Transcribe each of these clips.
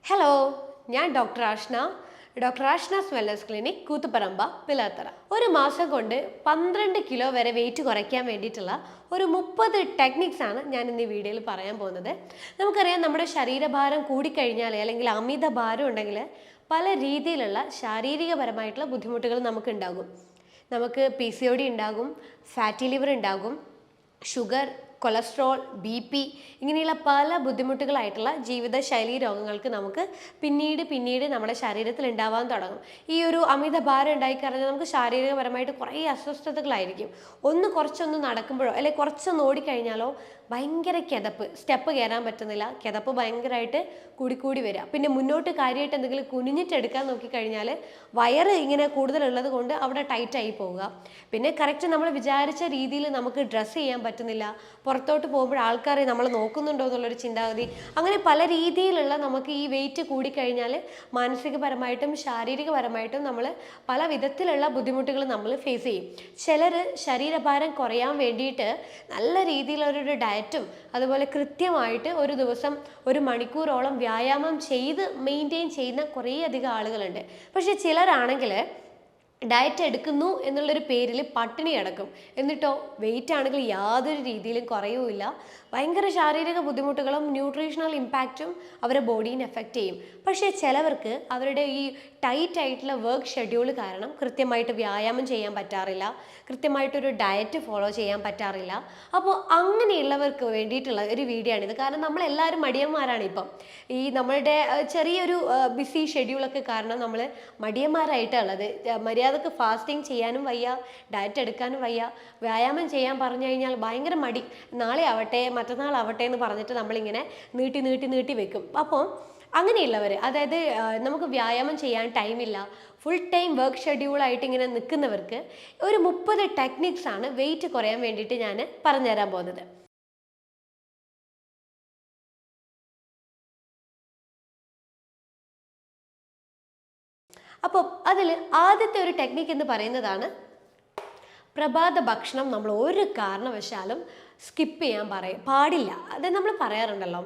Hello, ഞാൻ doctor Ashna's wellness clinic Koothuparamba Pilathara. ഒരു മാസം കൊണ്ട് 12 കിലോ വരെ വെയിറ്റ് കുറയ്ക്കാൻ വേണ്ടിയിട്ടുള്ള ഒരു 30 ടെക്നിക്സ് ആണ് ഞാൻ ഇന്ന് ഈ വീഡിയോയിൽ പറയാൻ പോകുന്നത്. നമുക്കറിയാം, നമ്മുടെ ശരീരഭാരം കൂടിക്കഴിഞ്ഞാൽ അല്ലെങ്കിൽ അമിത ഭാരം ഉണ്ടെങ്കിൽ പല രീതിയിലുള്ള ശാരീരികപരമായിട്ടുള്ള ബുദ്ധിമുട്ടുകൾ നമുക്കുണ്ടാകും. നമുക്ക് PCOD ഉണ്ടാകും, ഫാറ്റി ലിവർ ഉണ്ടാകും, ഷുഗർ, കൊളസ്ട്രോൾ, BP ഇങ്ങനെയുള്ള പല ബുദ്ധിമുട്ടുകളായിട്ടുള്ള ജീവിതശൈലി രോഗങ്ങൾക്ക് നമുക്ക് പിന്നീട് നമ്മുടെ ശരീരത്തിൽ ഉണ്ടാവാൻ തുടങ്ങും. ഈ ഒരു അമിതഭാരം ഉണ്ടായിക്കഴിഞ്ഞാൽ നമുക്ക് ശാരീരികപരമായിട്ട് കുറേ അസ്വസ്ഥതകളായിരിക്കും. കുറച്ചൊന്ന് നടക്കുമ്പോഴോ അല്ലെങ്കിൽ കുറച്ചൊന്ന് ഓടിക്കഴിഞ്ഞാലോ ഭയങ്കര കിതപ്പ്, സ്റ്റെപ്പ് കയറാൻ പറ്റുന്നില്ല, കിതപ്പ് ഭയങ്കരമായിട്ട് കൂടിക്കൂടി വരിക. പിന്നെ മുന്നോട്ട് കാര്യമായിട്ട് എന്തെങ്കിലും കുനിഞ്ഞിട്ടെടുക്കാൻ നോക്കിക്കഴിഞ്ഞാൽ വയറ് ഇങ്ങനെ കൂടുതലുള്ളത് കൊണ്ട് അവിടെ ടൈറ്റായി പോവുക. പിന്നെ കറക്റ്റ് നമ്മൾ വിചാരിച്ച രീതിയിൽ നമുക്ക് ഡ്രസ്സ് ചെയ്യാൻ പറ്റുന്നില്ല, പുറത്തോട്ട് പോകുമ്പോൾ ആൾക്കാരെ നമ്മൾ നോക്കുന്നുണ്ടോ എന്നുള്ളൊരു ചിന്താഗതി, അങ്ങനെ പല രീതിയിലുള്ള നമുക്ക് ഈ വെയിറ്റ് കൂടിക്കഴിഞ്ഞാൽ മാനസികപരമായിട്ടും ശാരീരികപരമായിട്ടും നമ്മൾ പല വിധത്തിലുള്ള ബുദ്ധിമുട്ടുകൾ നമ്മൾ ഫേസ് ചെയ്യും. ചിലർ ശരീരഭാരം കുറയാൻ വേണ്ടിയിട്ട് നല്ല രീതിയിലൊരു ഡയറ്റും അതുപോലെ കൃത്യമായിട്ട് ഒരു ദിവസം 1 മണിക്കൂറോളം വ്യായാമം ചെയ്ത് മെയിൻറ്റെയിൻ ചെയ്യുന്ന കുറേ അധികം ആളുകളുണ്ട്. പക്ഷെ ചിലരാണെങ്കിൽ ഡയറ്റ് എടുക്കുന്നു എന്നുള്ളൊരു പേരിൽ പട്ടിണി കിടക്കും, എന്നിട്ടോ വെയിറ്റ് ആണെങ്കിൽ യാതൊരു രീതിയിലും കുറയുമില്ല. ഭയങ്കര ശാരീരിക ബുദ്ധിമുട്ടുകളും ന്യൂട്രീഷണൽ ഇമ്പാക്റ്റും അവരുടെ ബോഡീനെ എഫക്റ്റ് ചെയ്യും. പക്ഷേ ചിലവർക്ക് അവരുടെ ഈ ടൈറ്റ് ആയിട്ടുള്ള വർക്ക് ഷെഡ്യൂൾ കാരണം കൃത്യമായിട്ട് വ്യായാമം ചെയ്യാൻ പറ്റാറില്ല, കൃത്യമായിട്ടൊരു ഡയറ്റ് ഫോളോ ചെയ്യാൻ പറ്റാറില്ല. അപ്പോൾ അങ്ങനെയുള്ളവർക്ക് വേണ്ടിയിട്ടുള്ള ഒരു വീഡിയോ ആണിത്. കാരണം നമ്മളെല്ലാവരും മടിയന്മാരാണ് ഇപ്പം. ഈ നമ്മളുടെ ചെറിയൊരു ബിസി ഷെഡ്യൂളൊക്കെ കാരണം നമ്മൾ മടിയന്മാരായിട്ടുള്ളത്. മര്യാദക്ക് ഫാസ്റ്റിംഗ് ചെയ്യാനും വയ്യ, ഡയറ്റ് എടുക്കാനും വയ്യ, വ്യായാമം ചെയ്യാൻ പറഞ്ഞു കഴിഞ്ഞാൽ ഭയങ്കര മടി. നാളെ ആവട്ടെ, മറ്റന്നാളാവട്ടെ എന്ന് പറഞ്ഞിട്ട് നമ്മളിങ്ങനെ നീട്ടി വെക്കും. അപ്പോൾ അങ്ങനെയുള്ളവർ, അതായത് നമുക്ക് വ്യായാമം ചെയ്യാൻ ടൈമില്ല, ഫുൾ ടൈം വർക്ക് ഷെഡ്യൂളായിട്ട് ഇങ്ങനെ നിൽക്കുന്നവർക്ക് ഒരു 30 ടെക്നിക്സ് ആണ് വെയിറ്റ് കുറയാൻ വേണ്ടിയിട്ട് ഞാൻ പറഞ്ഞുതരാൻ പോകുന്നത്. അപ്പോൾ അതിൽ ആദ്യത്തെ ഒരു ടെക്നിക്ക് എന്ന് പറയുന്നതാണ് പ്രഭാത ഭക്ഷണം നമ്മൾ ഒരു കാരണവശാലും സ്കിപ്പ് ചെയ്യാൻ പാടില്ല. അത് നമ്മൾ പറയാറുണ്ടല്ലോ,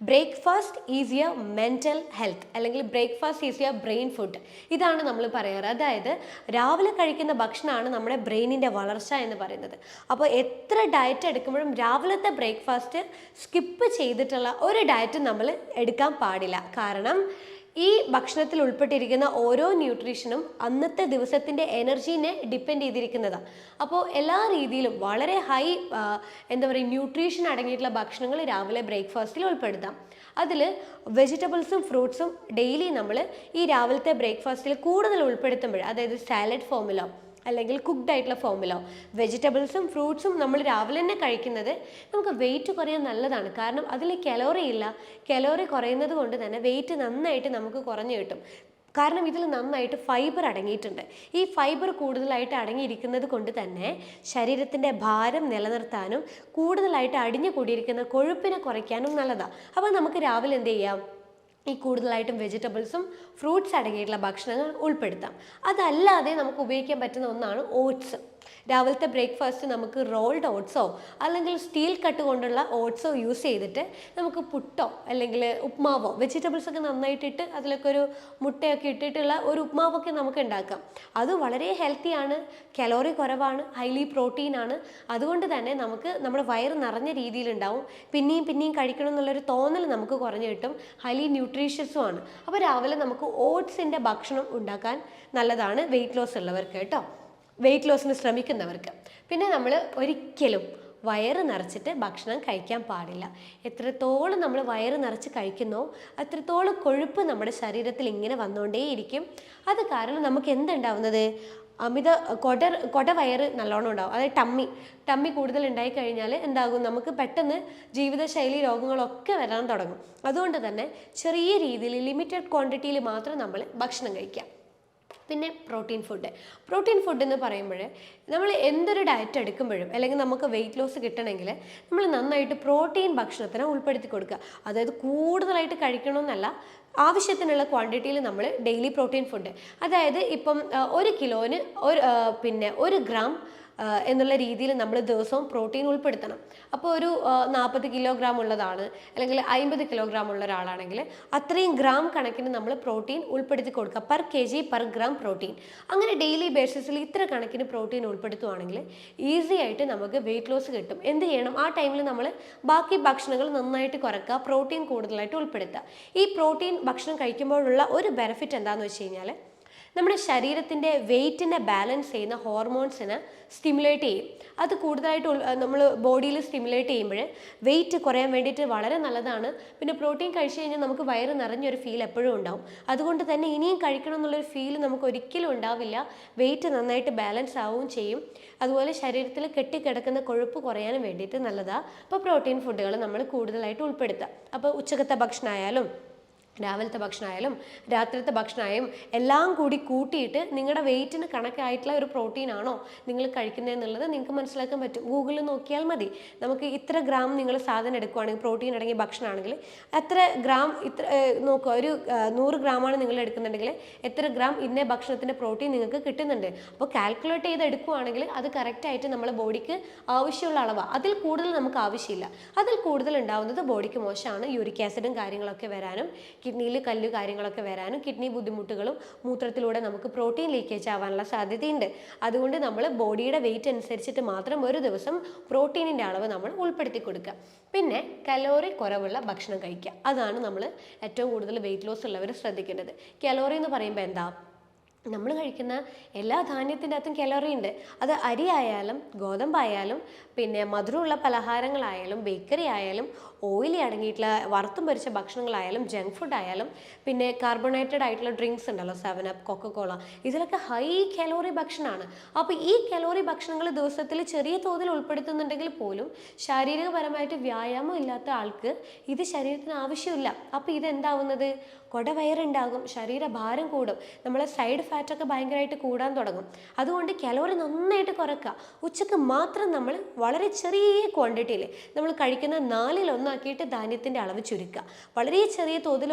breakfast is your mental health, അല്ലെങ്കിൽ breakfast is your brain food. ഇതാണ് നമ്മൾ പറയാറ്. അതായത് രാവിലെ കഴിക്കുന്ന ഭക്ഷണമാണ് നമ്മുടെ ബ്രെയിനിൻ്റെ വളർച്ച എന്ന് പറയുന്നത്. അപ്പോൾ എത്ര ഡയറ്റ് എടുക്കുമ്പോഴും രാവിലത്തെ ബ്രേക്ക്ഫാസ്റ്റ് സ്കിപ്പ് ചെയ്തിട്ടുള്ള ഒരു ഡയറ്റ് നമ്മൾ എടുക്കാൻ പാടില്ല. കാരണം ഈ ഭക്ഷണത്തിൽ ഉൾപ്പെട്ടിരിക്കുന്ന ഓരോ ന്യൂട്രീഷനും അന്നത്തെ ദിവസത്തിൻ്റെ എനർജീനെ ഡിപ്പെൻഡ് ചെയ്തിരിക്കുന്നതാണ്. അപ്പോൾ എല്ലാ രീതിയിലും വളരെ ഹൈ ന്യൂട്രീഷൻ അടങ്ങിയിട്ടുള്ള ഭക്ഷണങ്ങൾ രാവിലെ ബ്രേക്ക്ഫാസ്റ്റിൽ ഉൾപ്പെടുത്താം. അതിൽ വെജിറ്റബിൾസും ഫ്രൂട്ട്സും ഡെയിലി നമ്മൾ ഈ രാവിലത്തെ ബ്രേക്ക്ഫാസ്റ്റിൽ കൂടുതൽ ഉൾപ്പെടുത്തുമ്പോൾ, അതായത് സാലഡ് ഫോമിലോ അല്ലെങ്കിൽ കുക്ക്ഡ് ആയിട്ടുള്ള ഫോമിലോ വെജിറ്റബിൾസും ഫ്രൂട്ട്സും നമ്മൾ രാവിലെ തന്നെ കഴിക്കുന്നത് നമുക്ക് വെയിറ്റ് കുറയാൻ നല്ലതാണ്. കാരണം അതിൽ കലോറി കുറയുന്നത് കൊണ്ട് തന്നെ വെയിറ്റ് നന്നായിട്ട് നമുക്ക് കുറഞ്ഞു കിട്ടും. കാരണം ഇതിൽ നന്നായിട്ട് ഫൈബർ അടങ്ങിയിട്ടുണ്ട്. ഈ ഫൈബർ കൂടുതലായിട്ട് അടങ്ങിയിരിക്കുന്നത് കൊണ്ട് തന്നെ ശരീരത്തിൻ്റെ ഭാരം നിലനിർത്താനും കൂടുതലായിട്ട് അടിഞ്ഞു കൂടിയിരിക്കുന്ന കൊഴുപ്പിനെ കുറയ്ക്കാനും നല്ലതാണ്. അപ്പോൾ നമുക്ക് രാവിലെ എന്ത് ചെയ്യാം, ഈ കൂടുതലായിട്ടും വെജിറ്റബിൾസും ഫ്രൂട്ട്സ് അടങ്ങിയിട്ടുള്ള ഭക്ഷണങ്ങൾ ഉൾപ്പെടുത്താം. അതല്ലാതെ നമുക്ക് ഉപയോഗിക്കാൻ പറ്റുന്ന ഒന്നാണ് ഓട്സ്. രാവിലത്തെ ബ്രേക്ക്ഫാസ്റ്റ് നമുക്ക് റോൾഡ് ഓട്സോ അല്ലെങ്കിൽ സ്റ്റീൽ കട്ട് കൊണ്ടുള്ള ഓട്സോ യൂസ് ചെയ്തിട്ട് നമുക്ക് പുട്ടോ അല്ലെങ്കിൽ ഉപ്മാവോ, വെജിറ്റബിൾസ് ഒക്കെ നന്നായിട്ടിട്ട് അതിലൊക്കെ ഒരു മുട്ടയൊക്കെ ഇട്ടിട്ടുള്ള ഒരു ഉപ്മാവൊക്കെ നമുക്ക് ഉണ്ടാക്കാം. അത് വളരെ ഹെൽത്തിയാണ്, കലോറി കുറവാണ്, ഹൈലി പ്രോട്ടീനാണ്. അതുകൊണ്ട് തന്നെ നമുക്ക് നമ്മുടെ വയറ് നിറഞ്ഞ രീതിയിലുണ്ടാവും, പിന്നെയും കഴിക്കണം എന്നുള്ളൊരു തോന്നൽ നമുക്ക് കുറഞ്ഞു കിട്ടും, ഹൈലി ന്യൂട്രീഷ്യസും ആണ്. അപ്പോൾ രാവിലെ നമുക്ക് ഓട്സിൻ്റെ ഭക്ഷണം ഉണ്ടാക്കാൻ നല്ലതാണ് വെയിറ്റ് ലോസ് ഉള്ളവർക്ക് കേട്ടോ, വെയിറ്റ് ലോസിന് ശ്രമിക്കുന്നവർക്ക്. പിന്നെ നമ്മൾ ഒരിക്കലും വയറ് നിറച്ചിട്ട് ഭക്ഷണം കഴിക്കാൻ പാടില്ല. എത്രത്തോളം നമ്മൾ വയറ് നിറച്ച് കഴിക്കുന്നോ അത്രത്തോളം കൊഴുപ്പ് നമ്മുടെ ശരീരത്തിൽ ഇങ്ങനെ വന്നുകൊണ്ടേയിരിക്കും. അത് കാരണം നമുക്ക് എന്തുണ്ടാവുന്നത്, അമിത കൊടവയറ് നല്ലോണം ഉണ്ടാവും. അതായത് ടമ്മി കൂടുതൽ ഉണ്ടായിക്കഴിഞ്ഞാൽ എന്താകും, നമുക്ക് പെട്ടെന്ന് ജീവിതശൈലി രോഗങ്ങളൊക്കെ വരാൻ തുടങ്ങും. അതുകൊണ്ട് തന്നെ ചെറിയ രീതിയിൽ ലിമിറ്റഡ് ക്വാണ്ടിറ്റിയിൽ മാത്രം നമ്മൾ ഭക്ഷണം കഴിക്കാം. പിന്നെ പ്രോട്ടീൻ ഫുഡ് എന്ന് പറയുമ്പോൾ നമ്മൾ എന്തൊരു ഡയറ്റ് എടുക്കുമ്പോഴും അല്ലെങ്കിൽ നമുക്ക് വെയിറ്റ് ലോസ് കിട്ടണമെങ്കിൽ നമ്മൾ നന്നായിട്ട് പ്രോട്ടീൻ ഭക്ഷണത്തിന് ഉൾപ്പെടുത്തി കൊടുക്കുക. അതായത് കൂടുതലായിട്ട് കഴിക്കണമെന്നല്ല, ആവശ്യത്തിനുള്ള ക്വാണ്ടിറ്റിയിൽ നമ്മൾ ഡെയിലി പ്രോട്ടീൻ ഫുഡ്, അതായത് ഇപ്പം 1 കിലോന് 1 ഗ്രാം എന്നുള്ള രീതിയിൽ നമ്മൾ ദിവസവും പ്രോട്ടീൻ ഉൾപ്പെടുത്തണം. അപ്പോൾ ഒരു 40 കിലോഗ്രാം ഉള്ളതാണ് അല്ലെങ്കിൽ 50 കിലോഗ്രാം ഉള്ള ഒരാളാണെങ്കിൽ അത്രയും ഗ്രാം കണക്കിന് നമ്മൾ പ്രോട്ടീൻ ഉൾപ്പെടുത്തി കൊടുക്കുക, per kg per gram protein. അങ്ങനെ ഡെയിലി ബേസിസിൽ ഇത്ര കണക്കിന് പ്രോട്ടീൻ ഉൾപ്പെടുത്തുവാണെങ്കിൽ ഈസി ആയിട്ട് നമുക്ക് വെയിറ്റ് ലോസ് കിട്ടും. എന്ത് ചെയ്യണം, ആ ടൈമിൽ നമ്മൾ ബാക്കി ഭക്ഷണങ്ങൾ നന്നായിട്ട് കുറയ്ക്കുക, പ്രോട്ടീൻ കൂടുതലായിട്ട് ഉൾപ്പെടുത്തുക. ഈ പ്രോട്ടീൻ ഭക്ഷണം കഴിക്കുമ്പോഴുള്ള ഒരു ബെനിഫിറ്റ് എന്താണെന്ന് വെച്ച് കഴിഞ്ഞാൽ നമ്മുടെ ശരീരത്തിൻ്റെ വെയിറ്റിനെ ബാലൻസ് ചെയ്യുന്ന ഹോർമോൺസിനെ സ്റ്റിമുലേറ്റ് ചെയ്യും. അത് കൂടുതലായിട്ട് നമ്മൾ ബോഡിയിൽ സ്റ്റിമുലേറ്റ് ചെയ്യുമ്പോൾ വെയിറ്റ് കുറയാൻ വേണ്ടിയിട്ട് വളരെ നല്ലതാണ്. പിന്നെ പ്രോട്ടീൻ കഴിച്ചു കഴിഞ്ഞാൽ നമുക്ക് വയറ് നിറഞ്ഞൊരു ഫീൽ എപ്പോഴും ഉണ്ടാവും. അതുകൊണ്ട് തന്നെ ഇനിയും കഴിക്കണം എന്നുള്ളൊരു ഫീൽ നമുക്ക് ഒരിക്കലും ഉണ്ടാവില്ല. വെയിറ്റ് നന്നായിട്ട് ബാലൻസ് ആവുകയും ചെയ്യും. അതുപോലെ ശരീരത്തിൽ കെട്ടിക്കിടക്കുന്ന കൊഴുപ്പ് കുറയാനും വേണ്ടിയിട്ട് നല്ലതാണ്. അപ്പോൾ പ്രോട്ടീൻ ഫുഡുകൾ നമ്മൾ കൂടുതലായിട്ട് ഉൾപ്പെടുത്തുക. അപ്പോൾ ഉച്ചക്കത്തെ ഭക്ഷണമായാലും രാവിലത്തെ ഭക്ഷണമായാലും രാത്രിത്തെ ഭക്ഷണമായും എല്ലാം കൂടി കൂട്ടിയിട്ട് നിങ്ങളുടെ വെയിറ്റിന് കണക്കായിട്ടുള്ള ഒരു പ്രോട്ടീൻ ആണോ നിങ്ങൾ കഴിക്കുന്നതെന്നുള്ളത് നിങ്ങൾക്ക് മനസ്സിലാക്കാൻ പറ്റും. ഗൂഗിളിൽ നോക്കിയാൽ മതി. നമുക്ക് ഇത്ര ഗ്രാം നിങ്ങൾ സാധനം എടുക്കുകയാണെങ്കിൽ, പ്രോട്ടീൻ അടങ്ങിയ ഭക്ഷണമാണെങ്കിൽ എത്ര ഗ്രാം നോക്കുക, ഒരു 100 ഗ്രാമാണ് നിങ്ങൾ എടുക്കുന്നുണ്ടെങ്കിൽ എത്ര ഗ്രാം ഇന്ന ഭക്ഷണത്തിൻ്റെ പ്രോട്ടീൻ നിങ്ങൾക്ക് കിട്ടുന്നുണ്ട്. അപ്പോൾ കാൽക്കുലേറ്റ് ചെയ്ത് എടുക്കുകയാണെങ്കിൽ അത് കറക്റ്റായിട്ട് നമ്മളെ ബോഡിക്ക് ആവശ്യമുള്ള അളവാണ്. അതിൽ കൂടുതൽ നമുക്ക് ആവശ്യമില്ല. അതിൽ കൂടുതൽ ഉണ്ടാവുന്നത് ബോഡിക്ക് മോശമാണ്. യൂറിക് ആസിഡും കാര്യങ്ങളൊക്കെ വരാനും കിഡ്നിയിൽ കല്ല് കാര്യങ്ങളൊക്കെ വരാനും കിഡ്നി ബുദ്ധിമുട്ടുകളും മൂത്രത്തിലൂടെ നമുക്ക് പ്രോട്ടീൻ ലീക്കേജ് ആവാനുള്ള സാധ്യതയുണ്ട്. അതുകൊണ്ട് നമ്മൾ ബോഡിയുടെ വെയിറ്റ് അനുസരിച്ചിട്ട് മാത്രം ഒരു ദിവസം പ്രോട്ടീനിൻ്റെ അളവ് നമ്മൾ ഉൾപ്പെടുത്തി കൊടുക്കുക. പിന്നെ കലോറി കുറവുള്ള ഭക്ഷണം കഴിക്കുക. അതാണ് നമ്മൾ ഏറ്റവും കൂടുതൽ വെയിറ്റ് ലോസ് ഉള്ളവർ ശ്രദ്ധിക്കേണ്ടത്. കലോറി എന്ന് പറയുമ്പോൾ എന്താ, നമ്മൾ കഴിക്കുന്ന എല്ലാ ധാന്യത്തിൻ്റെ അകത്തും കലോറി ഉണ്ട്. അത് അരി ആയാലും ഗോതമ്പായാലും പിന്നെ മധുരമുള്ള പലഹാരങ്ങളായാലും ബേക്കറി ആയാലും ഓയിലി അടങ്ങിയിട്ടുള്ള വറുത്തും പൊരിച്ച ഭക്ഷണങ്ങളായാലും ജങ്ക് ഫുഡ് ആയാലും പിന്നെ കാർബണേറ്റഡ് ആയിട്ടുള്ള ഡ്രിങ്ക്സ് ഉണ്ടല്ലോ, 7up, കൊക്കക്കോള, ഇതിലൊക്കെ ഹൈ കലോറി ഭക്ഷണമാണ്. അപ്പോൾ ഈ കലോറി ഭക്ഷണങ്ങൾ ദിവസത്തിൽ ചെറിയ തോതിൽ ഉൾപ്പെടുത്തുന്നുണ്ടെങ്കിൽ പോലും ശാരീരികപരമായിട്ട് വ്യായാമം ഇല്ലാത്ത ആൾക്ക് ഇത് ശരീരത്തിന് ആവശ്യമില്ല. അപ്പോൾ ഇതെന്താവുന്നത്, കൊടവയറുണ്ടാകും, ശരീരഭാരം കൂടും, നമ്മളെ സൈഡ് ഫാറ്റൊക്കെ ഭയങ്കരമായിട്ട് കൂടാൻ തുടങ്ങും. അതുകൊണ്ട് കലോറി നന്നായിട്ട് കുറയ്ക്കുക. ഉച്ചക്ക് മാത്രം നമ്മൾ വളരെ ചെറിയ ക്വാണ്ടിറ്റിയിൽ നമ്മൾ കഴിക്കുന്ന 4/1 ധാന്യത്തിൻ്റെ അളവ് ചുരുക്കുക. വളരെ ചെറിയ തോതിൽ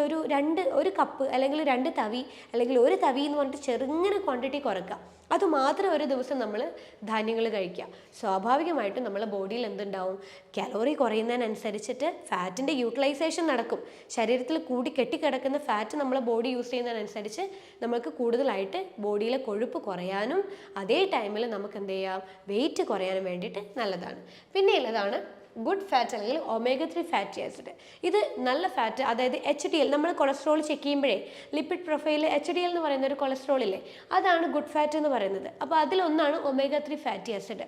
ഒരു കപ്പ് അല്ലെങ്കിൽ 2 തവി അല്ലെങ്കിൽ 1 തവി എന്ന് പറഞ്ഞിട്ട് ചെറുങ്ങനെ ക്വാണ്ടിറ്റി കുറയ്ക്കുക. അതുമാത്രം ഒരു ദിവസം നമ്മൾ ധാന്യങ്ങൾ കഴിക്കുക. സ്വാഭാവികമായിട്ടും നമ്മളെ ബോഡിയിൽ എന്തുണ്ടാവും, കലോറി കുറയുന്നതിനനുസരിച്ചിട്ട് ഫാറ്റിൻ്റെ യൂട്ടിലൈസേഷൻ നടക്കും. ശരീരത്തിൽ കൂടി കെട്ടിക്കിടക്കുന്ന ഫാറ്റ് നമ്മളെ ബോഡി യൂസ് ചെയ്യുന്നതിനനുസരിച്ച് നമുക്ക് കൂടുതലായിട്ട് ബോഡിയിലെ കൊഴുപ്പ് കുറയാനും അതേ ടൈമിൽ നമുക്ക് എന്ത് ചെയ്യാം, വെയിറ്റ് കുറയാനും വേണ്ടിയിട്ട് നല്ലതാണ്. പിന്നെ ഉള്ളതാണ് ഗുഡ് ഫാറ്റ് അല്ലെങ്കിൽ omega-3 ഫാറ്റി ആസിഡ്. ഇത് നല്ല ഫാറ്റ്, അതായത് HDL, നമ്മൾ കൊളസ്ട്രോൾ ചെക്ക് ചെയ്യുമ്പോഴേ ലിപ്പിഡ് പ്രൊഫൈൽ HDL എന്ന് പറയുന്ന ഒരു കൊളസ്ട്രോൾ ഇല്ലേ, അതാണ് ഗുഡ് ഫാറ്റ് എന്ന് പറയുന്നത്. അപ്പോൾ അതിലൊന്നാണ് omega-3 fatty acid.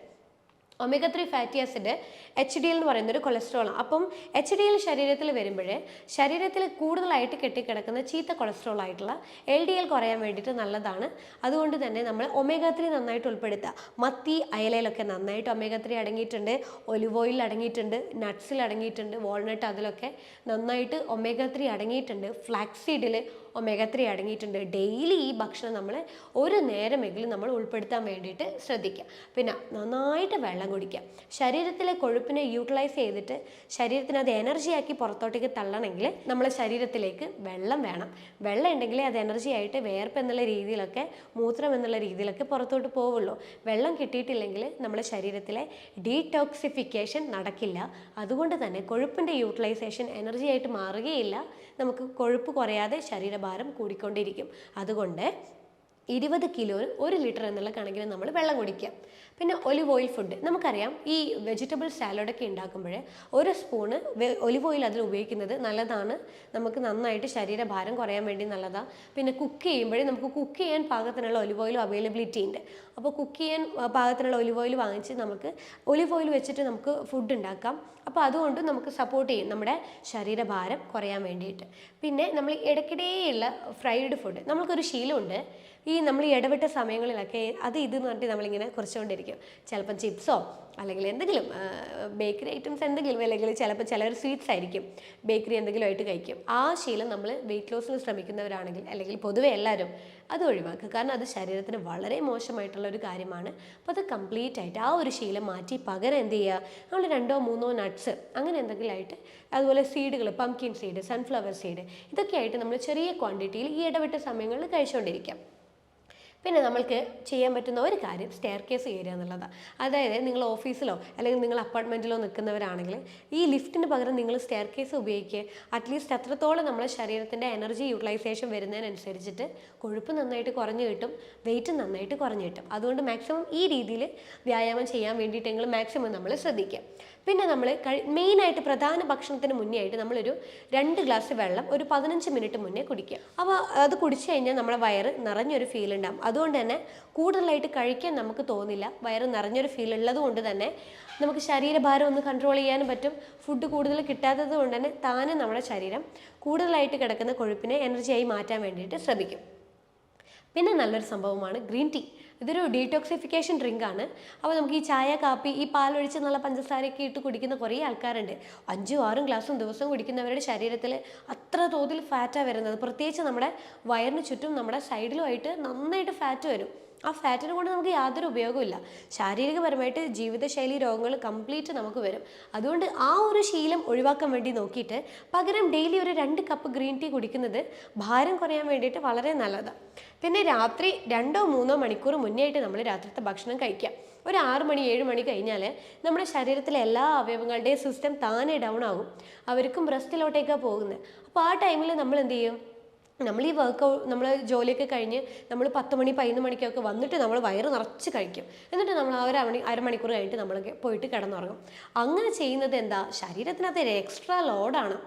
omega-3 fatty acid HDL എന്ന് പറയുന്നൊരു കൊളസ്ട്രോളാണ്. അപ്പം HDL ശരീരത്തിൽ വരുമ്പോഴേ ശരീരത്തിൽ കൂടുതലായിട്ട് കെട്ടിക്കിടക്കുന്ന ചീത്ത കൊളസ്ട്രോൾ ആയിട്ടുള്ള LDL കുറയാൻ വേണ്ടിയിട്ട് നല്ലതാണ്. അതുകൊണ്ട് തന്നെ നമ്മൾ omega-3 നന്നായിട്ട് ഉൾപ്പെടുത്തുക. മത്തി അയലയിലൊക്കെ നന്നായിട്ട് omega-3 അടങ്ങിയിട്ടുണ്ട്, ഒലിവ് ഓയിലിൽ അടങ്ങിയിട്ടുണ്ട്, നട്ട്സിൽ അടങ്ങിയിട്ടുണ്ട്, വാൾനട്ട് അതിലൊക്കെ നന്നായിട്ട് omega-3 അടങ്ങിയിട്ടുണ്ട്, ഫ്ലാക്സീഡിൽ omega-3 അടങ്ങിയിട്ടുണ്ട്. ഡെയിലി ഈ ഭക്ഷണം നമ്മൾ ഒരു നേരമെങ്കിലും നമ്മൾ ഉൾപ്പെടുത്താൻ വേണ്ടിയിട്ട് ശ്രദ്ധിക്കുക. പിന്നെ നന്നായിട്ട് വെള്ളം കുടിക്കുക. ശരീരത്തിലെ കൊഴുപ്പിനെ യൂട്ടിലൈസ് ചെയ്തിട്ട് ശരീരത്തിന് അത് എനർജിയാക്കി പുറത്തോട്ടേക്ക് തള്ളണമെങ്കിൽ നമ്മളെ ശരീരത്തിലേക്ക് വെള്ളം വേണം. വെള്ളം ഉണ്ടെങ്കിൽ അത് എനർജി ആയിട്ട് വേർപ്പ് എന്നുള്ള രീതിയിലൊക്കെ മൂത്രം എന്നുള്ള രീതിയിലൊക്കെ പുറത്തോട്ട് പോവുള്ളൂ. വെള്ളം കിട്ടിയിട്ടില്ലെങ്കിൽ നമ്മളെ ശരീരത്തിലെ ഡീടോക്സിഫിക്കേഷൻ നടക്കില്ല. അതുകൊണ്ട് തന്നെ കൊഴുപ്പിൻ്റെ യൂട്ടിലൈസേഷൻ എനർജി ആയിട്ട് മാറുകയില്ല. നമുക്ക് കൊഴുപ്പ് കുറയാതെ ശരീരഭാരം കൂടിക്കൊണ്ടിരിക്കും. അതുകൊണ്ട് 20 കിലോന് 1 ലിറ്റർ എന്നുള്ള കണക്കിന് നമ്മൾ വെള്ളം കുടിക്കുക. പിന്നെ ഒലിവ് ഓയിൽ ഫുഡ് നമുക്കറിയാം. ഈ വെജിറ്റബിൾ സാലഡൊക്കെ ഉണ്ടാക്കുമ്പോൾ 1 സ്പൂണ് ഒലിവ് ഓയിൽ അതിൽ ഉപയോഗിക്കുന്നത് നല്ലതാണ്. നമുക്ക് നന്നായിട്ട് ശരീരഭാരം കുറയാൻ വേണ്ടി നല്ലതാണ്. പിന്നെ കുക്ക് ചെയ്യുമ്പോഴേ നമുക്ക് കുക്ക് ചെയ്യാൻ പാകത്തിനുള്ള ഒലിവ് ഓയിൽ അവൈലബിലിറ്റി ഉണ്ട്. അപ്പോൾ കുക്ക് ചെയ്യാൻ പാകത്തിനുള്ള ഒലിവ് ഓയിൽ വാങ്ങിച്ച് നമുക്ക് ഒലിവ് ഓയിൽ വെച്ചിട്ട് നമുക്ക് ഫുഡ് ഉണ്ടാക്കാം. അപ്പോൾ അതുകൊണ്ട് നമുക്ക് സപ്പോർട്ട് ചെയ്യും നമ്മുടെ ശരീരഭാരം കുറയാൻ വേണ്ടിയിട്ട്. പിന്നെ നമ്മൾ ഇടയ്ക്കിടെയുള്ള ഫ്രൈഡ് ഫുഡ്, നമ്മൾക്കൊരു ശീലമുണ്ട്, നമ്മൾ ഈ ഇടവിട്ട സമയങ്ങളിലൊക്കെ അത് ഇതെന്ന് പറഞ്ഞിട്ട് നമ്മളിങ്ങനെ കുറച്ചുകൊണ്ടിരിക്കും. ചിലപ്പം ചിപ്സോ അല്ലെങ്കിൽ എന്തെങ്കിലും ബേക്കറി ഐറ്റംസ് എന്തെങ്കിലും, അല്ലെങ്കിൽ ചിലപ്പോൾ ചിലർ സ്വീറ്റ്സ് ആയിരിക്കും, ബേക്കറി എന്തെങ്കിലും ആയിട്ട് കഴിക്കും. ആ ശീലം നമ്മൾ വെയിറ്റ് ലോസിന് ശ്രമിക്കുന്നവരാണെങ്കിൽ അല്ലെങ്കിൽ പൊതുവെ എല്ലാവരും അത് ഒഴിവാക്കുക. കാരണം അത് ശരീരത്തിന് വളരെ മോശമായിട്ടുള്ള ഒരു കാര്യമാണ്. അപ്പോൾ അത് കംപ്ലീറ്റ് ആയിട്ട് ആ ഒരു ശീലം മാറ്റി പകരം എന്ത് ചെയ്യുക, നമ്മൾ 2-3 നട്ട്സ് അങ്ങനെ എന്തെങ്കിലും ആയിട്ട്, അതുപോലെ സീഡുകൾ, പംകിൻ സീഡ്, സൺഫ്ലവർ സീഡ്, ഇതൊക്കെ ആയിട്ട് നമ്മൾ ചെറിയ ക്വാണ്ടിറ്റിയിൽ ഈ ഇടവിട്ട സമയങ്ങളിൽ കഴിച്ചുകൊണ്ടിരിക്കാം. പിന്നെ നമ്മൾക്ക് ചെയ്യാൻ പറ്റുന്ന ഒരു കാര്യം സ്റ്റെയർ കേസ് കയറുക എന്നുള്ളതാണ്. അതായത് നിങ്ങൾ ഓഫീസിലോ അല്ലെങ്കിൽ നിങ്ങൾ അപ്പാർട്ട്മെൻറ്റിലോ നിൽക്കുന്നവരാണെങ്കിൽ ഈ ലിഫ്റ്റിന് പകരം നിങ്ങൾ സ്റ്റെയർ കേസ് ഉപയോഗിക്കുക. അറ്റ്ലീസ്റ്റ് അത്രത്തോളം നമ്മുടെ ശരീരത്തിൻ്റെ എനർജി യൂട്ടിലൈസേഷൻ വരുന്നതിനനുസരിച്ചിട്ട് കൊഴുപ്പ് നന്നായിട്ട് കുറഞ്ഞു കിട്ടും, വെയിറ്റ് നന്നായിട്ട് കുറഞ്ഞു കിട്ടും. അതുകൊണ്ട് മാക്സിമം ഈ രീതിയിൽ വ്യായാമം ചെയ്യാൻ വേണ്ടിയിട്ടെങ്കിലും മാക്സിമം നമ്മൾ ശ്രദ്ധിക്കുക. പിന്നെ നമ്മൾ മെയിനായിട്ട് പ്രധാന ഭക്ഷണത്തിന് മുന്നേ ആയിട്ട് നമ്മളൊരു 2 ഗ്ലാസ് വെള്ളം ഒരു 15 മിനിറ്റ് മുന്നേ കുടിക്കുക. അപ്പോൾ അത് കുടിച്ചു കഴിഞ്ഞാൽ നമ്മുടെ വയറ് നിറഞ്ഞൊരു ഫീൽ ഉണ്ടാകും. അതുകൊണ്ട് തന്നെ കൂടുതലായിട്ട് കഴിക്കാൻ നമുക്ക് തോന്നില്ല. വയറ് നിറഞ്ഞൊരു ഫീൽ ഉള്ളത് കൊണ്ട് തന്നെ നമുക്ക് ശരീരഭാരം ഒന്ന് കൺട്രോൾ ചെയ്യാനും പറ്റും. ഫുഡ് കൂടുതൽ കിട്ടാത്തത് കൊണ്ട് തന്നെ താനെ നമ്മുടെ ശരീരം കൂടുതലായിട്ട് കിടക്കുന്ന കൊഴുപ്പിനെ എനർജിയായി മാറ്റാൻ വേണ്ടിയിട്ട് ശ്രമിക്കും. പിന്നെ നല്ലൊരു സംഭവമാണ് ഗ്രീൻ ടീ. ഇതൊരു ഡീടോക്സിഫിക്കേഷൻ ഡ്രിങ്ക് ആണ്. അപ്പോൾ നമുക്ക് ഈ ചായ, കാപ്പി, ഈ പാലൊഴിച്ച് നല്ല പഞ്ചസാരയൊക്കെ ഇട്ട് കുടിക്കുന്ന കുറേ ആൾക്കാരുണ്ട്. 5ഉം 6ഉം ഗ്ലാസും ദിവസം കുടിക്കുന്നവരുടെ ശരീരത്തിൽ അത്ര തോതിൽ ഫാറ്റാണ് വരുന്നത്. പ്രത്യേകിച്ച് നമ്മുടെ വയറിന് ചുറ്റും നമ്മുടെ സൈഡിലുമായിട്ട് നന്നായിട്ട് ഫാറ്റ് വരും. ആ ഫാറ്റിനെ കൊണ്ട് നമുക്ക് യാതൊരു ഉപയോഗമില്ല. ശാരീരികപരമായിട്ട് ജീവിതശൈലി രോഗങ്ങൾ കംപ്ലീറ്റ് നമുക്ക് വരും. അതുകൊണ്ട് ആ ഒരു ശീലം ഒഴിവാക്കാൻ വേണ്ടി നോക്കിയിട്ട് പകരം ഡെയിലി ഒരു 2 കപ്പ് ഗ്രീൻ ടീ കുടിക്കുന്നത് ഭാരം കുറയാൻ വേണ്ടിയിട്ട് വളരെ നല്ലതാണ്. പിന്നെ രാത്രി 2 or 3 മണിക്കൂർ മുന്നേ ആയിട്ട് നമ്മൾ രാത്രിത്തെ ഭക്ഷണം കഴിക്കാം. ഒരു 6 മണി 7 മണി കഴിഞ്ഞാൽ നമ്മുടെ ശരീരത്തിലെ എല്ലാ അവയവങ്ങളുടെയും സിസ്റ്റം താനെ ഡൗൺ ആകും. അവർക്കും ബ്രസ്റ്റിലോട്ടേക്കാണ് പോകുന്നത്. അപ്പോൾ ആ ടൈമിൽ നമ്മൾ എന്ത് ചെയ്യും? നമ്മൾ ഈ നമ്മൾ ജോലിയൊക്കെ കഴിഞ്ഞ് നമ്മൾ 10 മണി 11 മണിക്കൊക്കെ വന്നിട്ട് നമ്മൾ വയറ് നിറച്ച് കഴിക്കും. എന്നിട്ട് നമ്മൾ ആ ഒരു അരമണിക്കൂർ കഴിഞ്ഞിട്ട് നമ്മൾ പോയിട്ട് കിടന്നുറങ്ങും. അങ്ങനെ ചെയ്യുന്നത് എന്താ? ശരീരത്തിനകത്ത് എക്സ്ട്രാ ലോഡാണ്.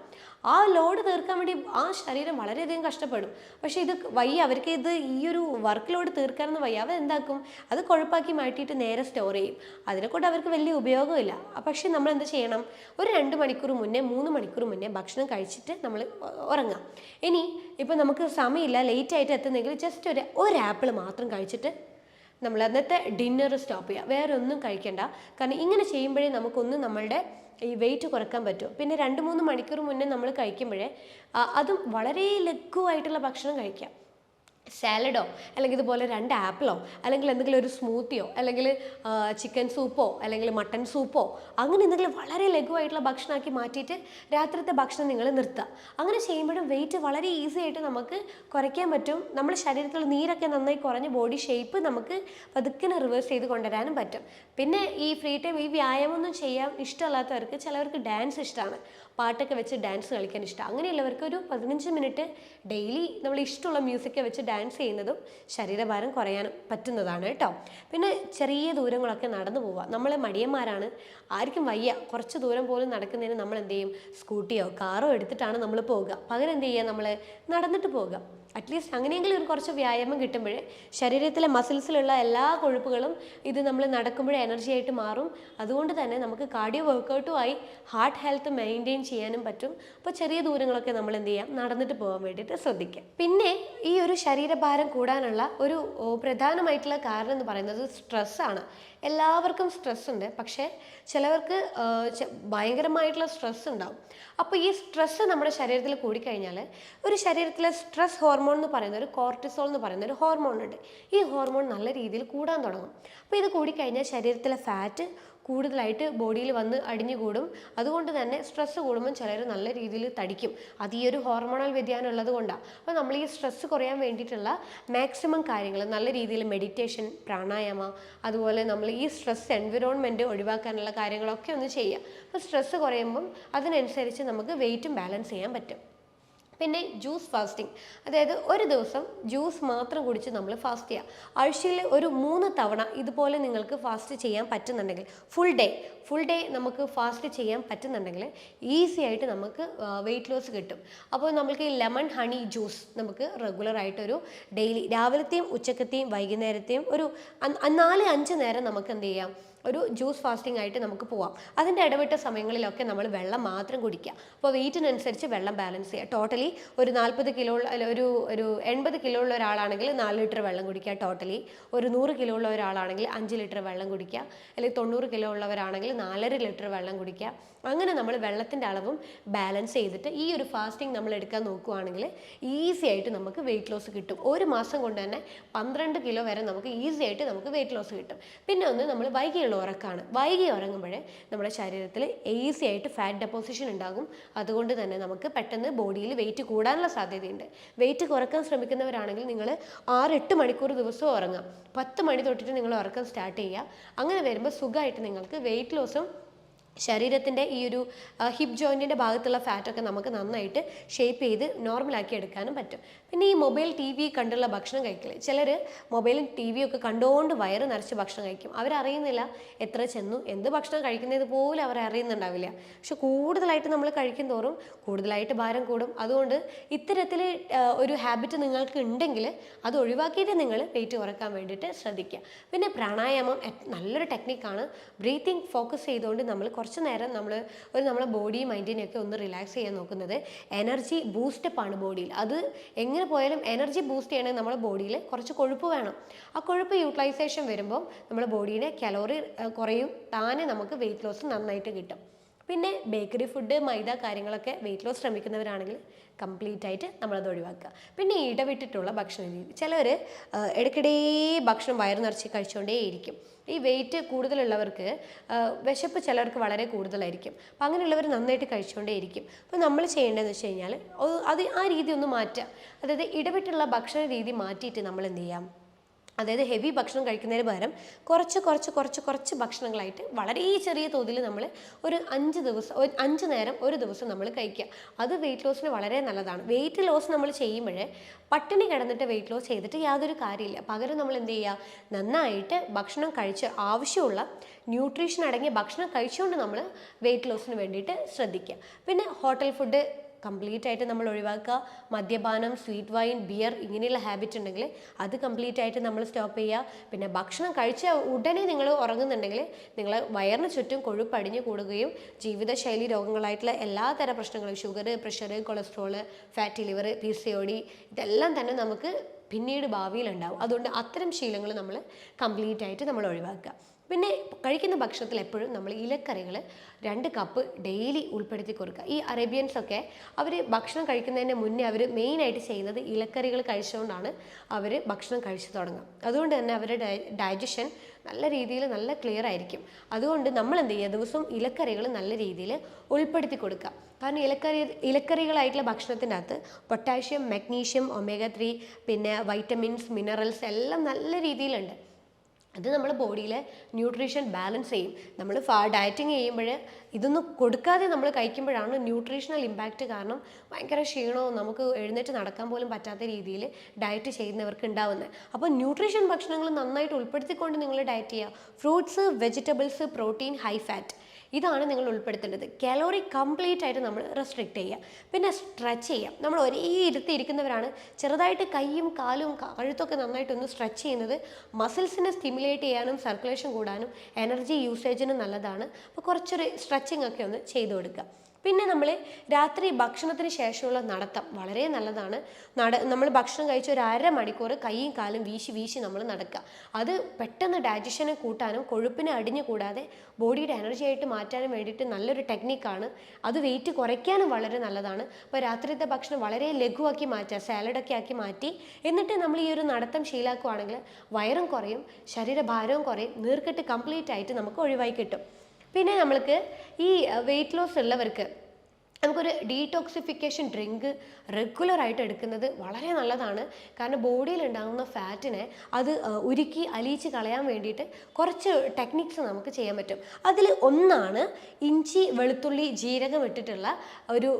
ആ ലോഡ് തീർക്കാൻ വേണ്ടി ആ ശരീരം വളരെയധികം കഷ്ടപ്പെടും. പക്ഷേ ഇത് വയ്യ, അവർക്ക് ഈ ഒരു വർക്ക് ലോഡ് തീർക്കാനൊന്നും വയ്യ. അവർ എന്താക്കും? അത് കൊഴുപ്പാക്കി മാറ്റിയിട്ട് നേരെ സ്റ്റോർ ചെയ്യും. അതിനെക്കൊണ്ട് അവർക്ക് വലിയ ഉപയോഗമില്ല. പക്ഷേ നമ്മൾ എന്ത് ചെയ്യണം? ഒരു 2 മണിക്കൂർ മുന്നേ 3 മണിക്കൂർ മുന്നേ ഭക്ഷണം കഴിച്ചിട്ട് നമ്മൾ ഉറങ്ങാം. ഇനി ഇപ്പം നമുക്ക് സമയമില്ല, ലേറ്റായിട്ട് എത്തുന്നെങ്കിൽ ജസ്റ്റ് ഒരു ആപ്പിൾ മാത്രം കഴിച്ചിട്ട് നമ്മൾ അന്നത്തെ ഡിന്നർ സ്റ്റോപ്പ് ചെയ്യുക. വേറെ ഒന്നും കഴിക്കണ്ട. കാരണം ഇങ്ങനെ ചെയ്യുമ്പോഴേ നമുക്കൊന്ന് നമ്മളുടെ ഈ വെയിറ്റ് കുറക്കാൻ പറ്റും. പിന്നെ 2-3 മണിക്കൂർ മുന്നേ നമ്മൾ കഴിക്കുമ്പോഴേ അതും വളരെ ലഘുവായിട്ടുള്ള ഭക്ഷണം കഴിക്കാം. സാലഡോ അല്ലെങ്കിൽ ഇതുപോലെ 2 ആപ്പിളോ അല്ലെങ്കിൽ എന്തെങ്കിലും ഒരു സ്മൂത്തിയോ അല്ലെങ്കിൽ ചിക്കൻ സൂപ്പോ അല്ലെങ്കിൽ മട്ടൻ സൂപ്പോ അങ്ങനെ എന്തെങ്കിലും വളരെ ലഘുവായിട്ടുള്ള ഭക്ഷണമാക്കി മാറ്റിയിട്ട് രാത്രിത്തെ ഭക്ഷണം നിങ്ങൾ നിർത്തുക. അങ്ങനെ ചെയ്യുമ്പോഴും വെയിറ്റ് വളരെ ഈസി ആയിട്ട് നമുക്ക് കുറയ്ക്കാൻ പറ്റും. നമ്മുടെ ശരീരത്തിലുള്ള നീരൊക്കെ നന്നായി കുറഞ്ഞ് ബോഡി ഷേപ്പ് നമുക്ക് പതുക്കെ റിവേഴ്സ് ചെയ്ത് കൊണ്ടുവരാനും പറ്റും. പിന്നെ ഈ ഫ്രീ ടൈം ഈ വ്യായാമമൊന്നും ചെയ്യാൻ ഇഷ്ടമല്ലാത്തവർക്ക് ചിലവർക്ക് ഡാൻസ് ഇഷ്ടമാണ്. പാട്ടൊക്കെ വെച്ച് ഡാൻസ് കളിക്കാൻ ഇഷ്ടമാണ്. അങ്ങനെയുള്ളവർക്ക് ഒരു 15 മിനിറ്റ് ഡെയിലി നമ്മൾ ഇഷ്ടമുള്ള മ്യൂസിക്കൊക്കെ വെച്ച് ഡാൻസ് ചെയ്യുന്നതും ശരീരഭാരം കുറയാനും പറ്റുന്നതാണ് കേട്ടോ. പിന്നെ ചെറിയ ദൂരങ്ങളൊക്കെ നടന്നു പോവുക. നമ്മൾ മടിയന്മാരാണ്, ആർക്കും വയ്യ. കുറച്ച് ദൂരം പോലും നടക്കുന്നതിന് നമ്മൾ എന്ത് ചെയ്യും? സ്കൂട്ടിയോ കാറോ എടുത്തിട്ടാണ് നമ്മൾ പോവുക. പകരം എന്ത് ചെയ്യുക? നമ്മൾ നടന്നിട്ട് പോവുക. അറ്റ്ലീസ്റ്റ് അങ്ങനെയെങ്കിലും ഒരു കുറച്ച് വ്യായാമം കിട്ടുമ്പോഴേ ശരീരത്തിലെ മസിൽസിലുള്ള എല്ലാ കൊഴുപ്പുകളും ഇത് നമ്മൾ നടക്കുമ്പോഴേ എനർജി ആയിട്ട് മാറും. അതുകൊണ്ട് തന്നെ നമുക്ക് കാർഡിയോ വർക്കൗട്ടുമായി ഹാർട്ട് ഹെൽത്ത് മെയിൻറ്റെയിൻ ചെയ്യാനും പറ്റും. അപ്പോൾ ചെറിയ ദൂരങ്ങളൊക്കെ നമ്മൾ എന്ത് ചെയ്യാം? നടന്നിട്ട് പോകാൻ വേണ്ടിയിട്ട് ശ്രദ്ധിക്കാം. പിന്നെ ഈ ഒരു ശരീരഭാരം കൂടാനുള്ള ഒരു പ്രധാനമായിട്ടുള്ള കാരണം എന്ന് പറയുന്നത് സ്ട്രെസ്സാണ്. എല്ലാവർക്കും സ്ട്രെസ് ഉണ്ട്. പക്ഷേ ചിലവർക്ക് ഭയങ്കരമായിട്ടുള്ള സ്ട്രെസ് ഉണ്ടാവും. അപ്പോൾ ഈ സ്ട്രെസ്സ് നമ്മുടെ ശരീരത്തിൽ കൂടിക്കഴിഞ്ഞാൽ ഒരു ശരീരത്തിലെ സ്ട്രെസ് ഹോർമോൺ എന്ന് പറയുന്ന ഒരു കോർട്ടിസോൾ എന്ന് പറയുന്ന ഒരു ഹോർമോൺ ഉണ്ട്. ഈ ഹോർമോൺ നല്ല രീതിയിൽ കൂടാൻ തുടങ്ങും. അപ്പോൾ ഇത് കൂടിക്കഴിഞ്ഞാൽ ശരീരത്തിലെ ഫാറ്റ് കൂടുതലായിട്ട് ബോഡിയിൽ വന്ന് അടിഞ്ഞുകൂടും. അതുകൊണ്ട് തന്നെ സ്ട്രെസ്സ് കൂടുമ്പോൾ ചിലർ നല്ല രീതിയിൽ തടിക്കും. അത് ഈ ഒരു ഹോർമോണൽ വ്യതിയാനം ഉള്ളത് കൊണ്ടാണ്. അപ്പോൾ നമ്മൾ ഈ സ്ട്രെസ്സ് കുറയാൻ വേണ്ടിയിട്ടുള്ള മാക്സിമം കാര്യങ്ങൾ നല്ല രീതിയിൽ മെഡിറ്റേഷൻ, പ്രാണായാമ, അതുപോലെ നമ്മൾ ഈ സ്ട്രെസ് എൻവിറോൺമെൻറ്റ് ഒഴിവാക്കാനുള്ള കാര്യങ്ങളൊക്കെ ഒന്ന് ചെയ്യുക. അപ്പോൾ സ്ട്രെസ്സ് കുറയുമ്പം അതിനനുസരിച്ച് നമുക്ക് വെയിറ്റും ബാലൻസ് ചെയ്യാൻ പറ്റും. പിന്നെ ജ്യൂസ് ഫാസ്റ്റിംഗ്, അതായത് ഒരു ദിവസം ജ്യൂസ് മാത്രം കുടിച്ച് നമ്മൾ ഫാസ്റ്റ് ചെയ്യുക. ആഴ്ചയിൽ ഒരു 3 തവണ ഇതുപോലെ നിങ്ങൾക്ക് ഫാസ്റ്റ് ചെയ്യാൻ പറ്റുന്നുണ്ടെങ്കിൽ ഫുൾ ഡേ നമുക്ക് ഫാസ്റ്റ് ചെയ്യാൻ പറ്റുന്നുണ്ടെങ്കിൽ ഈസി ആയിട്ട് നമുക്ക് വെയിറ്റ് ലോസ് കിട്ടും. അപ്പോൾ നമുക്ക് ഈ ലെമൺ ഹണി ജ്യൂസ് നമുക്ക് റെഗുലറായിട്ടൊരു ഡെയിലി രാവിലത്തെയും ഉച്ചക്കത്തെയും വൈകുന്നേരത്തെയും ഒരു 4-5 നേരം നമുക്ക് എന്ത് ചെയ്യാം? ഒരു ജ്യൂസ് ഫാസ്റ്റിംഗ് ആയിട്ട് നമുക്ക് പോവാം. അതിൻ്റെ ഇടവിട്ട സമയങ്ങളിലൊക്കെ നമ്മൾ വെള്ളം മാത്രം കുടിക്കുക. അപ്പോൾ വെയിറ്റിനനുസരിച്ച് വെള്ളം ബാലൻസ് ചെയ്യുക. ടോട്ടലി ഒരു 40 കിലോ ഒരു 80 കിലോ ഉള്ള ഒരാളാണെങ്കിൽ 4 ലിറ്റർ വെള്ളം കുടിക്കുക. ടോട്ടലി ഒരു 100 കിലോ ഉള്ള ഒരാളാണെങ്കിൽ 5 ലിറ്റർ വെള്ളം കുടിക്കുക. അല്ലെങ്കിൽ 90 കിലോ ഉള്ളവരാണെങ്കിൽ 4.5 ലിറ്റർ വെള്ളം കുടിക്കുക. അങ്ങനെ നമ്മൾ വെള്ളത്തിൻ്റെ അളവും ബാലൻസ് ചെയ്തിട്ട് ഈ ഒരു ഫാസ്റ്റിംഗ് നമ്മൾ എടുക്കാൻ നോക്കുകയാണെങ്കിൽ ഈസി ആയിട്ട് നമുക്ക് വെയിറ്റ് ലോസ് കിട്ടും. ഒരു മാസം കൊണ്ട് തന്നെ 12 കിലോ വരെ നമുക്ക് ഈസി ആയിട്ട് നമുക്ക് വെയിറ്റ് ലോസ് കിട്ടും. പിന്നെ ഒന്ന് നമ്മൾ വൈകിയുള്ള ഉറക്കമാണ്. വൈകി ഉറങ്ങുമ്പോഴേ നമ്മുടെ ശരീരത്തിൽ ഈസി ആയിട്ട് ഫാറ്റ് ഡെപ്പോസിഷൻ ഉണ്ടാകും. അതുകൊണ്ട് തന്നെ നമുക്ക് പെട്ടെന്ന് ബോഡിയിൽ വെയിറ്റ് കൂടാനുള്ള സാധ്യതയുണ്ട്. വെയിറ്റ് കുറക്കാൻ ശ്രമിക്കുന്നവരാണെങ്കിൽ നിങ്ങൾ 6-8 മണിക്കൂർ ദിവസവും ഉറങ്ങാം. 10 മണി തൊട്ടിട്ട് നിങ്ങൾ ഉറക്കം സ്റ്റാർട്ട് ചെയ്യുക. അങ്ങനെ വരുമ്പോൾ സുഖമായിട്ട് നിങ്ങൾക്ക് വെയിറ്റ് ലോസും ശരീരത്തിൻ്റെ ഈ ഒരു ഹിപ്പ് ജോയിൻറ്റിൻ്റെ ഭാഗത്തുള്ള ഫാറ്റൊക്കെ നമുക്ക് നന്നായിട്ട് ഷേപ്പ് ചെയ്ത് നോർമലാക്കി എടുക്കാനും പറ്റും. പിന്നെ ഈ മൊബൈൽ ടി വി കണ്ടുള്ള ഭക്ഷണം കഴിക്കൽ, ചിലർ മൊബൈലും ടി വിയൊക്കെ കണ്ടുകൊണ്ട് വയറ് നിറച്ച് ഭക്ഷണം കഴിക്കും. അവരറിയുന്നില്ല എത്ര ചെന്നു, എന്ത് ഭക്ഷണം കഴിക്കുന്നത് പോലും അവർ അറിയുന്നുണ്ടാവില്ല. പക്ഷെ കൂടുതലായിട്ട് നമ്മൾ കഴിക്കും തോറും കൂടുതലായിട്ട് ഭാരം കൂടും. അതുകൊണ്ട് ഇത്തരത്തിൽ ഒരു ഹാബിറ്റ് നിങ്ങൾക്ക് ഉണ്ടെങ്കിൽ അത് ഒഴിവാക്കിയിട്ട് നിങ്ങൾ വെയിറ്റ് കുറക്കാൻ വേണ്ടിയിട്ട് ശ്രദ്ധിക്കുക. പിന്നെ പ്രാണായാമം നല്ലൊരു ടെക്നിക്കാണ്. ബ്രീത്തിങ് ഫോക്കസ് ചെയ്തുകൊണ്ട് നമ്മൾ കുറച്ച് നേരം നമ്മളെ ബോഡി മൈൻഡിനെയൊക്കെ ഒന്ന് റിലാക്സ് ചെയ്യാൻ നോക്കുന്നത് എനർജി ബൂസ്റ്റപ്പ് ആണ് ബോഡിയിൽ. അത് എങ്ങനെ പോയാലും എനർജി ബൂസ്റ്റ് ചെയ്യണമെങ്കിൽ നമ്മുടെ ബോഡിയിൽ കുറച്ച് കൊഴുപ്പ് വേണം. ആ കൊഴുപ്പ് യൂട്ടിലൈസേഷൻ വരുമ്പോൾ നമ്മുടെ ബോഡിയുടെ കലോറി കുറയും, താനെ നമുക്ക് വെയിറ്റ് ലോസ് നന്നായിട്ട് കിട്ടും. പിന്നെ ബേക്കറി ഫുഡ്, മൈദ കാര്യങ്ങളൊക്കെ വെയിറ്റ് ലോസ് ശ്രമിക്കുന്നവരാണെങ്കിൽ കംപ്ലീറ്റ് ആയിട്ട് നമ്മളത് ഒഴിവാക്കുക. പിന്നെ ഇടവിട്ടിട്ടുള്ള ഭക്ഷണ രീതി, ചിലർ ഇടയ്ക്കിടെ ഭക്ഷണം വയറ് നിറച്ച് കഴിച്ചുകൊണ്ടേയിരിക്കും. ഈ വെയിറ്റ് കൂടുതലുള്ളവർക്ക് വിശപ്പ് ചിലർക്ക് വളരെ കൂടുതലായിരിക്കും. അപ്പം അങ്ങനെയുള്ളവർ നന്നായിട്ട് കഴിച്ചുകൊണ്ടേയിരിക്കും. അപ്പോൾ നമ്മൾ ചെയ്യേണ്ടതെന്ന് വെച്ച് കഴിഞ്ഞാൽ അത് ആ രീതി ഒന്ന് മാറ്റുക. അതായത് ഇടവിട്ടുള്ള ഭക്ഷണ രീതി മാറ്റിയിട്ട് നമ്മൾ എന്ത് ചെയ്യാം, അതായത് ഹെവി ഭക്ഷണം കഴിക്കുന്നതിന് പകരം കുറച്ച് ഭക്ഷണങ്ങളായിട്ട് വളരെ ചെറിയ തോതിൽ നമ്മൾ ഒരു 5 നേരം ഒരു ദിവസം നമ്മൾ കഴിക്കുക. അത് വെയിറ്റ് ലോസിന് വളരെ നല്ലതാണ്. വെയിറ്റ് ലോസ് നമ്മൾ ചെയ്യുമ്പോൾ പട്ടിണി കിടന്നിട്ട് വെയിറ്റ് ലോസ് ചെയ്തിട്ട് യാതൊരു കാര്യമില്ല. പകരം നമ്മൾ എന്ത് ചെയ്യുക, നന്നായിട്ട് ഭക്ഷണം കഴിച്ച് ആവശ്യമുള്ള ന്യൂട്രീഷൻ അടങ്ങിയ ഭക്ഷണം കഴിച്ചുകൊണ്ട് നമ്മൾ വെയിറ്റ് ലോസിന് വേണ്ടിയിട്ട് ശ്രദ്ധിക്കുക. പിന്നെ ഹോട്ടൽ ഫുഡ് കംപ്ലീറ്റ് ആയിട്ട് നമ്മൾ ഒഴിവാക്കുക. മദ്യപാനം, സ്വീറ്റ് വൈൻ, ബിയർ ഇങ്ങനെയുള്ള ഹാബിറ്റ് ഉണ്ടെങ്കിൽ അത് കംപ്ലീറ്റ് ആയിട്ട് നമ്മൾ സ്റ്റോപ്പ് ചെയ്യുക. പിന്നെ ഭക്ഷണം കഴിച്ച ഉടനെ നിങ്ങൾ ഉറങ്ങുന്നുണ്ടെങ്കിൽ നിങ്ങൾ വയറിന് ചുറ്റും കൊഴുപ്പ് അടിഞ്ഞു കൂടുകയും ജീവിതശൈലി രോഗങ്ങളായിട്ടുള്ള എല്ലാതരം പ്രശ്നങ്ങളും, sugar, pressure, cholesterol, fatty liver, PCOD ഇതെല്ലാം തന്നെ നമുക്ക് പിന്നീട് ഭാവിയിൽ ഉണ്ടാവും. അതുകൊണ്ട് അത്തരം ശീലങ്ങൾ നമ്മൾ കംപ്ലീറ്റ് ആയിട്ട് നമ്മൾ ഒഴിവാക്കുക. പിന്നെ കഴിക്കുന്ന ഭക്ഷണത്തിൽ എപ്പോഴും നമ്മൾ ഇലക്കറികൾ 2 കപ്പ് ഡെയിലി ഉൾപ്പെടുത്തി കൊടുക്കുക. ഈ അറേബ്യൻസൊക്കെ അവർ ഭക്ഷണം കഴിക്കുന്നതിന് മുന്നേ അവർ മെയിനായിട്ട് ചെയ്യുന്നത് ഇലക്കറികൾ കഴിച്ചുകൊണ്ടാണ് അവർ ഭക്ഷണം കഴിച്ചു തുടങ്ങുക. അതുകൊണ്ട് തന്നെ അവരുടെ ഡൈജഷൻ നല്ല രീതിയിൽ നല്ല ക്ലിയർ ആയിരിക്കും. അതുകൊണ്ട് നമ്മൾ എന്ത് ചെയ്യുക, ദിവസവും ഇലക്കറികൾ നല്ല രീതിയിൽ ഉൾപ്പെടുത്തി കൊടുക്കുക. കാരണം ഇലക്കറികളായിട്ടുള്ള ഭക്ഷണത്തിൻ്റെ അകത്ത് പൊട്ടാഷ്യം, മഗ്നീഷ്യം, ഒമേഗ 3, പിന്നെ വൈറ്റമിൻസ്, മിനറൽസ് എല്ലാം നല്ല രീതിയിലുണ്ട്. അത് നമ്മുടെ ബോഡിയിലെ ന്യൂട്രീഷൻ ബാലൻസ് ചെയ്യും. നമ്മൾ ഡയറ്റിങ് ചെയ്യുമ്പോൾ ഇതൊന്നും കൊടുക്കാതെ നമ്മൾ കഴിക്കുമ്പോഴാണ് ന്യൂട്രീഷണൽ ഇമ്പാക്റ്റ് കാരണം ഭയങ്കര ക്ഷീണവും നമുക്ക് എഴുന്നേറ്റ് നടക്കാൻ പോലും പറ്റാത്ത രീതിയിൽ ഡയറ്റ് ചെയ്യുന്നവർക്ക് ഉണ്ടാവുന്നത്. അപ്പോൾ ന്യൂട്രീഷൻ ഭക്ഷണങ്ങൾ നന്നായിട്ട് ഉൾപ്പെടുത്തിക്കൊണ്ട് നിങ്ങൾ ഡയറ്റ് ചെയ്യുക. Fruits, vegetables, protein, high fat ഇതാണ് നിങ്ങൾ ഉൾപ്പെടുത്തേണ്ടത്. കാലോറി കംപ്ലീറ്റ് ആയിട്ട് നമ്മൾ റെസ്ട്രിക്റ്റ് ചെയ്യുക. പിന്നെ സ്ട്രെച്ച് ചെയ്യുക. നമ്മൾ ഒരേ ഇരുത്തി ഇരിക്കുന്നവരാണ്, ചെറുതായിട്ട് കൈയും കാലും കഴുത്തൊക്കെ നന്നായിട്ടൊന്ന് സ്ട്രെച്ച് ചെയ്യുന്നത് മസിൽസിനെ സ്റ്റിമുലേറ്റ് ചെയ്യാനും സർക്കുലേഷൻ കൂടാനും എനർജി യൂസേജിനും നല്ലതാണ്. അപ്പോൾ കുറച്ചൊരു സ്ട്രെച്ചിങ് ഒക്കെ ഒന്ന് ചെയ്തു കൊടുക്കുക. പിന്നെ നമ്മൾ രാത്രി ഭക്ഷണത്തിന് ശേഷമുള്ള നടത്തം വളരെ നല്ലതാണ്. നമ്മൾ ഭക്ഷണം കഴിച്ച് ഒരു 1/2 മണിക്കൂർ കൈയും കാലും വീശി നമ്മൾ നടക്കുക. അത് പെട്ടെന്ന് ഡൈജഷനെ കൂട്ടാനും കൊഴുപ്പിനെ അടിഞ്ഞു കൂടാതെ ബോഡിയുടെ എനർജി ആയിട്ട് മാറ്റാനും വേണ്ടിയിട്ട് നല്ലൊരു ടെക്നിക്കാണ്. അത് വെയിറ്റ് കുറയ്ക്കാനും വളരെ നല്ലതാണ്. അപ്പോൾ രാത്രിത്തെ ഭക്ഷണം വളരെ ലഘുവാക്കി മാറ്റുക, സാലഡൊക്കെ ആക്കി മാറ്റി എന്നിട്ട് നമ്മൾ ഈ ഒരു നടത്തം ശീലാക്കുകയാണെങ്കിൽ വയറും കുറയും, ശരീരഭാരവും കുറയും, നീർക്കെട്ട് കംപ്ലീറ്റ് ആയിട്ട് നമുക്ക് ഒഴിവായി കിട്ടും. പിന്നെ നമ്മൾക്ക് ഈ വെയിറ്റ് ലോസ് ഉള്ളവർക്ക് നമുക്കൊരു ഡീടോക്സിഫിക്കേഷൻ ഡ്രിങ്ക് റെഗുലറായിട്ട് എടുക്കുന്നത് വളരെ നല്ലതാണ്. കാരണം ബോഡിയിൽ ഉണ്ടാകുന്ന ഫാറ്റിനെ അത് ഉരുക്കി അലിയിച്ച് കളയാൻ വേണ്ടിയിട്ട് കുറച്ച് ടെക്നിക്സ് നമുക്ക് ചെയ്യാൻ പറ്റും. അതിൽ ഒന്നാണ് ഇഞ്ചി, വെളുത്തുള്ളി, ജീരകം ഇട്ടിട്ടുള്ള ഒരു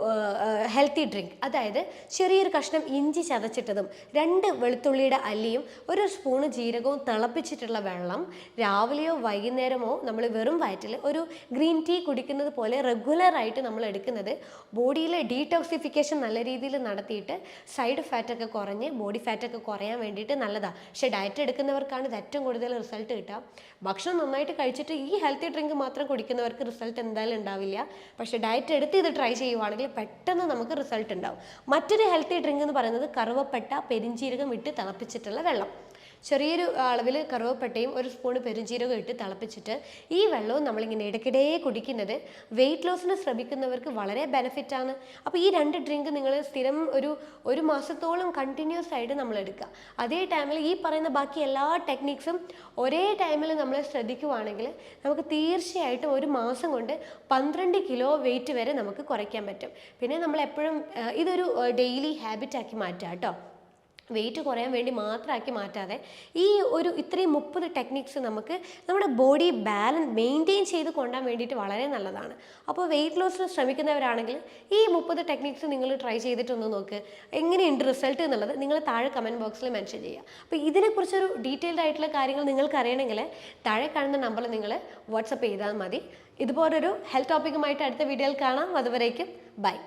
ഹെൽത്തി ഡ്രിങ്ക്. അതായത് ചെറിയൊരു കഷ്ണം ഇഞ്ചി ചതച്ചിട്ടതും 2 വെളുത്തുള്ളിയുടെ അല്ലിയും 1 സ്പൂണ് ജീരകവും തിളപ്പിച്ചിട്ടുള്ള വെള്ളം രാവിലെയോ വൈകുന്നേരമോ നമ്മൾ വെറും വയറ്റിൽ ഒരു ഗ്രീൻ ടീ കുടിക്കുന്നത് പോലെ റെഗുലറായിട്ട് നമ്മൾ എടുക്കുന്നത് ബോഡിയിലെ ഡീടോക്സിഫിക്കേഷൻ നല്ല രീതിയിൽ നടത്തിയിട്ട് സൈഡ് ഫാറ്റൊക്കെ കുറഞ്ഞ് ബോഡി ഫാറ്റൊക്കെ കുറയാൻ വേണ്ടിയിട്ട് നല്ലതാണ്. പക്ഷേ ഡയറ്റ് എടുക്കുന്നവർക്കാണ് ഇത് ഏറ്റവും കൂടുതൽ റിസൾട്ട് കിട്ടുക. ഭക്ഷണം നന്നായിട്ട് കഴിച്ചിട്ട് ഈ ഹെൽത്തി ഡ്രിങ്ക് മാത്രം കുടിക്കുന്നവർക്ക് റിസൾട്ട് എന്തായാലും ഉണ്ടാവില്ല. പക്ഷേ ഡയറ്റ് എടുത്ത് ഇത് ട്രൈ ചെയ്യുവാണെങ്കിൽ പെട്ടെന്ന് നമുക്ക് റിസൾട്ട് ഉണ്ടാവും. മറ്റൊരു ഹെൽത്തി ഡ്രിങ്ക് എന്ന് പറയുന്നത് കറുവപ്പട്ട, പെരിഞ്ചീരകം ഇട്ട് തിളപ്പിച്ചിട്ടുള്ള വെള്ളം. ചെറിയൊരു അളവിൽ കറുവപ്പട്ടയും ഒരു സ്പൂൺ പെരുംജീരകം ഇട്ട് തിളപ്പിച്ചിട്ട് ഈ വെള്ളവും നമ്മളിങ്ങനെ ഇടയ്ക്കിടെ കുടിക്കുന്നത് വെയിറ്റ് ലോസിന് ശ്രമിക്കുന്നവർക്ക് വളരെ ബെനിഫിറ്റാണ്. അപ്പോൾ ഈ 2 ഡ്രിങ്ക് നിങ്ങൾ സ്ഥിരം ഒരു മാസത്തോളം കണ്ടിന്യൂസ് ആയിട്ട് നമ്മൾ എടുക്കുക. അതേ ടൈമിൽ ഈ പറയുന്ന ബാക്കി എല്ലാ ടെക്നിക്സും ഒരേ ടൈമിൽ നമ്മൾ ശ്രദ്ധിക്കുവാണെങ്കിൽ നമുക്ക് തീർച്ചയായിട്ടും ഒരു മാസം കൊണ്ട് 12 കിലോ വെയിറ്റ് വരെ നമുക്ക് കുറയ്ക്കാൻ പറ്റും. പിന്നെ നമ്മൾ എപ്പോഴും ഇതൊരു ഡെയിലി ഹാബിറ്റാക്കി മാറ്റുക കേട്ടോ. വെയിറ്റ് കുറയാൻ വേണ്ടി മാത്രമാക്കി മാറ്റാതെ ഈ ഇത്രയും 30 ടെക്നിക്സ് നമുക്ക് നമ്മുടെ ബോഡി ബാലൻസ് മെയിൻറ്റെയിൻ ചെയ്ത് കൊണ്ടുപോകാൻ വേണ്ടിയിട്ട് വളരെ നല്ലതാണ്. അപ്പോൾ വെയിറ്റ് ലോസിന് ശ്രമിക്കുന്നവരാണെങ്കിൽ ഈ 30 ടെക്നിക്സ് നിങ്ങൾ ട്രൈ ചെയ്തിട്ടൊന്ന് നോക്ക്. എങ്ങനെയുണ്ട് റിസൾട്ട് എന്നുള്ളത് നിങ്ങൾ താഴെ കമൻറ്റ് ബോക്സിൽ മെൻഷൻ ചെയ്യുക. അപ്പോൾ ഇതിനെക്കുറിച്ചൊരു ഡീറ്റെയിൽഡ് ആയിട്ടുള്ള കാര്യങ്ങൾ നിങ്ങൾക്ക് അറിയണമെങ്കിൽ താഴെ കാണുന്ന നമ്പറിൽ നിങ്ങൾ വാട്സപ്പ് ചെയ്താൽ മതി. ഇതുപോലൊരു ഹെൽത്ത് ടോപ്പിക്കുമായിട്ട് അടുത്ത വീഡിയോയിൽ കാണാം. അതുവരേക്കും ബൈ.